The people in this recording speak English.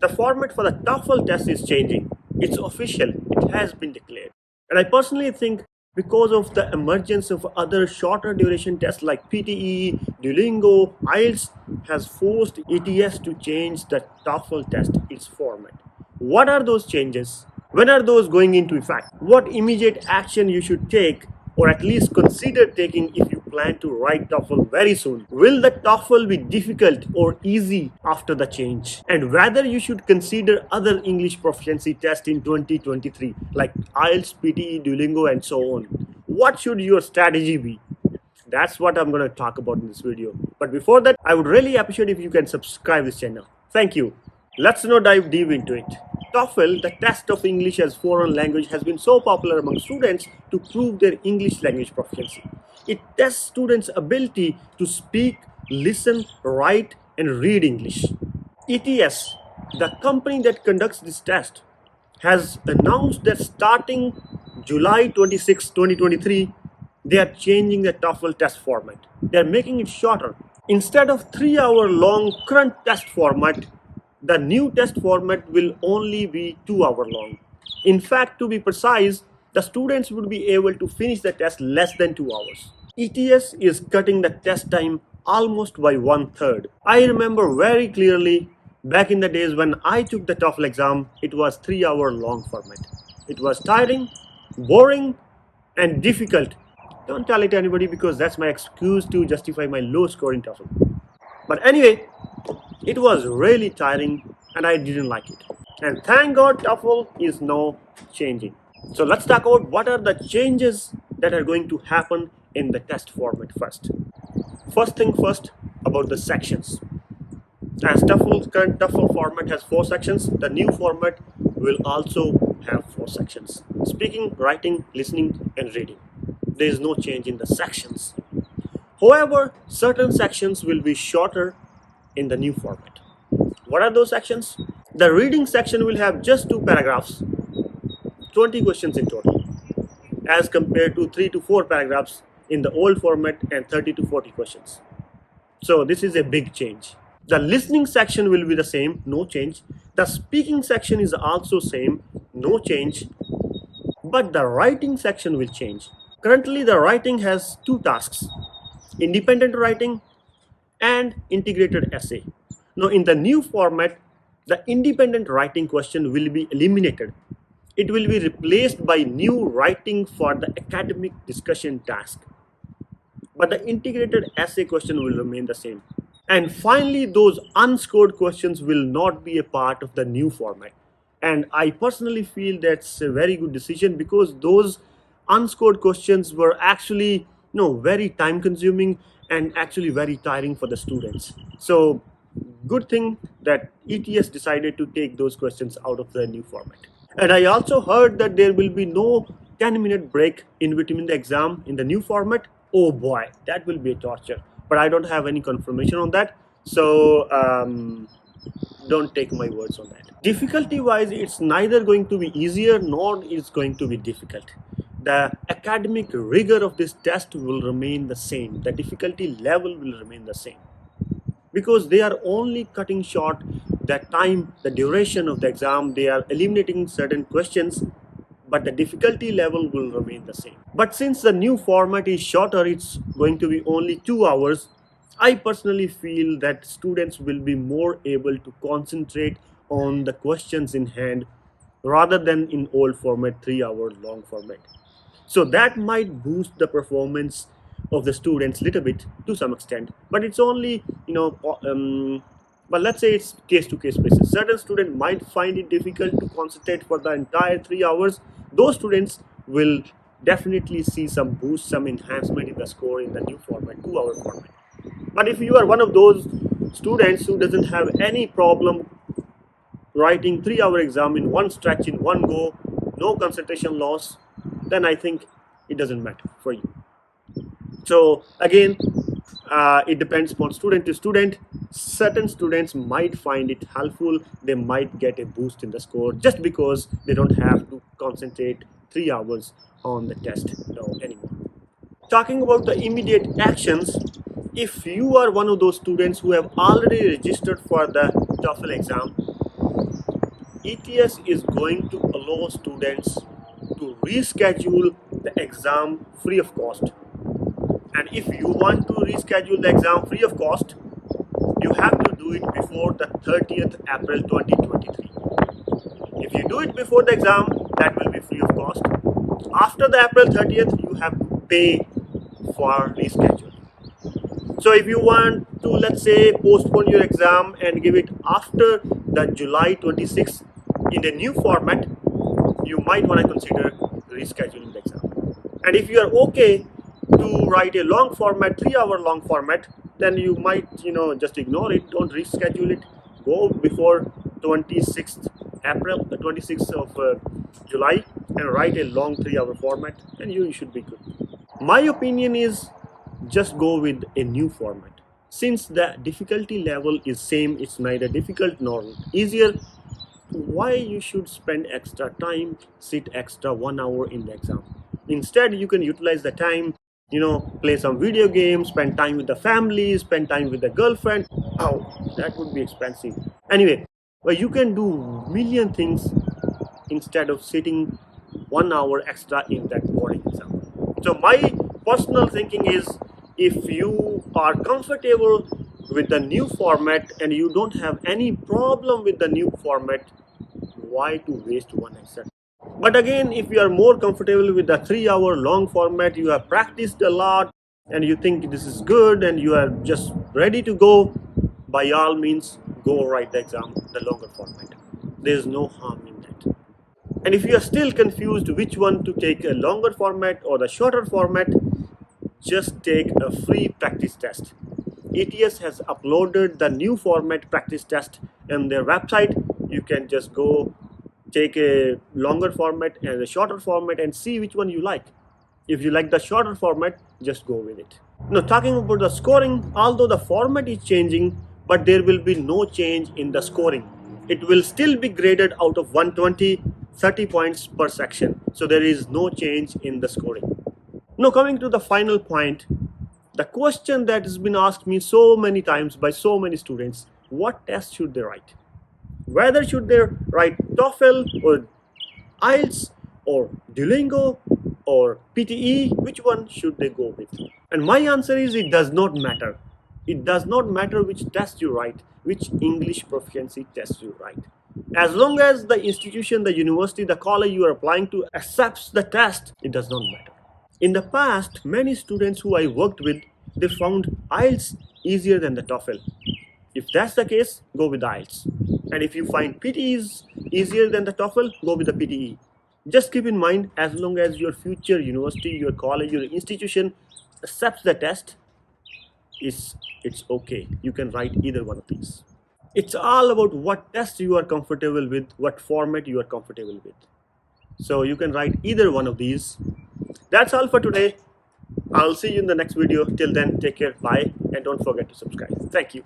The format for the TOEFL test is changing. It's official. It has been declared. And I personally think because of the emergence of other shorter duration tests like PTE, Duolingo, IELTS has forced ETS to change the TOEFL test, its format. What are those changes? When are those going into effect? What immediate action you should take or at least consider taking if you plan to write TOEFL very soon? Will the TOEFL be difficult or easy after the change? And whether you should consider other English proficiency tests in 2023 like IELTS, PTE, Duolingo and so on. What should your strategy be? That's what I'm going to talk about in this video. But before that, I would really appreciate if you can subscribe this channel. Thank you. Let's now dive deep into it. TOEFL, the test of English as foreign language, has been so popular among students to prove their English language proficiency. It tests students' ability to speak, listen, write, and read English. ETS, the company that conducts this test, has announced that starting July 26, 2023, they are changing the TOEFL test format. They are making it shorter. Instead of 3-hour long current test format, the new test format will only be 2-hour long. In fact, to be precise, the students would be able to finish the test less than 2 hours. ETS is cutting the test time almost by 1/3. I remember very clearly back in the days when I took the TOEFL exam, it was 3-hour long format. It was tiring, boring, and difficult. Don't tell it to anybody because that's my excuse to justify my low score in TOEFL. But anyway, it was really tiring and I didn't like it. And thank God TOEFL is now changing. So let's talk about what are the changes that are going to happen in the test format first. First thing first, about the sections. As current TOEFL format has 4 sections, the new format will also have 4 sections. Speaking, writing, listening and reading. There is no change in the sections. However, certain sections will be shorter in the new format. What are those sections? The reading section will have just 2 paragraphs, 20 questions in total, as compared to 3 to 4 paragraphs in the old format and 30 to 40 questions. So this is a big change. The listening section will be the same, no change. The speaking section is also same, no change. But the writing section will change. Currently, the writing has 2 tasks, independent writing and integrated essay. Now, in the new format, the independent writing question will be eliminated. It will be replaced by new writing for the academic discussion task. But the integrated essay question will remain the same. And finally, those unscored questions will not be a part of the new format. And I personally feel that's a very good decision because those unscored questions were actually very time consuming and actually very tiring for the students. So good thing that ETS decided to take those questions out of the new format. And I also heard that there will be no 10-minute break in between the exam in the new format. Oh boy, that will be a torture. But I don't have any confirmation on that. So don't take my words on that. Difficulty wise, it's neither going to be easier nor is going to be difficult. The academic rigor of this test will remain the same. The difficulty level will remain the same. Because they are only cutting short the time, the duration of the exam. They are eliminating certain questions, but the difficulty level will remain the same. But since the new format is shorter, it's going to be only 2 hours. I personally feel that students will be more able to concentrate on the questions in hand rather than in old format, 3-hour long format. So that might boost the performance of the students a little bit to some extent, but it's only but let's say it's case-to-case basis. Certain students might find it difficult to concentrate for the entire 3 hours. Those students will definitely see some boost, some enhancement in the score in the new format, 2-hour format. But if you are one of those students who doesn't have any problem writing 3-hour exam in one stretch, in one go, no concentration loss, then I think it doesn't matter for you. So again, it depends upon student to student. Certain students might find it helpful. They might get a boost in the score just because they don't have to concentrate 3 hours on the test anymore. Talking about the immediate actions, if you are one of those students who have already registered for the TOEFL exam, ETS is going to allow students to reschedule the exam free of cost. And if you want to reschedule the exam free of cost, you have to do it before the 30th April 2023. If you do it before the exam, that will be free of cost. After the April 30th, you have to pay for reschedule. So if you want to, let's say, postpone your exam and give it after the July 26th in a new format, you might want to consider rescheduling the exam. And if you are okay to write a long format, 3-hour long format, then you might, just ignore it. Don't reschedule it. Go before 26th April, the 26th of July, and write a long 3-hour format, and you should be good. My opinion is just go with a new format. Since the difficulty level is same, it's neither difficult nor easier, why you should spend extra time, sit extra 1 hour in the exam? Instead, you can utilize the time, play some video games, spend time with the family, spend time with the girlfriend. Oh, that would be expensive. Anyway, well, you can do million things instead of sitting 1 hour extra in that boarding exam. So my personal thinking is, if you are comfortable with the new format and you don't have any problem with the new format, why to waste one extra? But again, if you are more comfortable with the 3-hour long format, you have practiced a lot and you think this is good and you are just ready to go, by all means, go write the exam, the longer format. There is no harm in that. And if you are still confused which one to take, a longer format or the shorter format, just take a free practice test. ETS has uploaded the new format practice test on their website. You can just go take a longer format and a shorter format and see which one you like. If you like the shorter format, just go with it. Now, talking about the scoring, although the format is changing, but there will be no change in the scoring. It will still be graded out of 120, 30 points per section. So there is no change in the scoring. Now, coming to the final point, the question that has been asked me so many times by so many students: what test should they write? Whether should they write TOEFL or IELTS or Duolingo or PTE, which one should they go with? And my answer is, it does not matter. It does not matter which test you write, which English proficiency test you write. As long as the institution, the university, the college you are applying to accepts the test, it does not matter. In the past, many students who I worked with, they found IELTS easier than the TOEFL. If that's the case, go with the IELTS. And if you find PTE is easier than the TOEFL, go with the PTE. Just keep in mind, as long as your future university, your college, your institution accepts the test, it's okay. You can write either one of these. It's all about what test you are comfortable with, what format you are comfortable with. So you can write either one of these. That's all for today. I'll see you in the next video. Till then, take care, bye, and don't forget to subscribe. Thank you.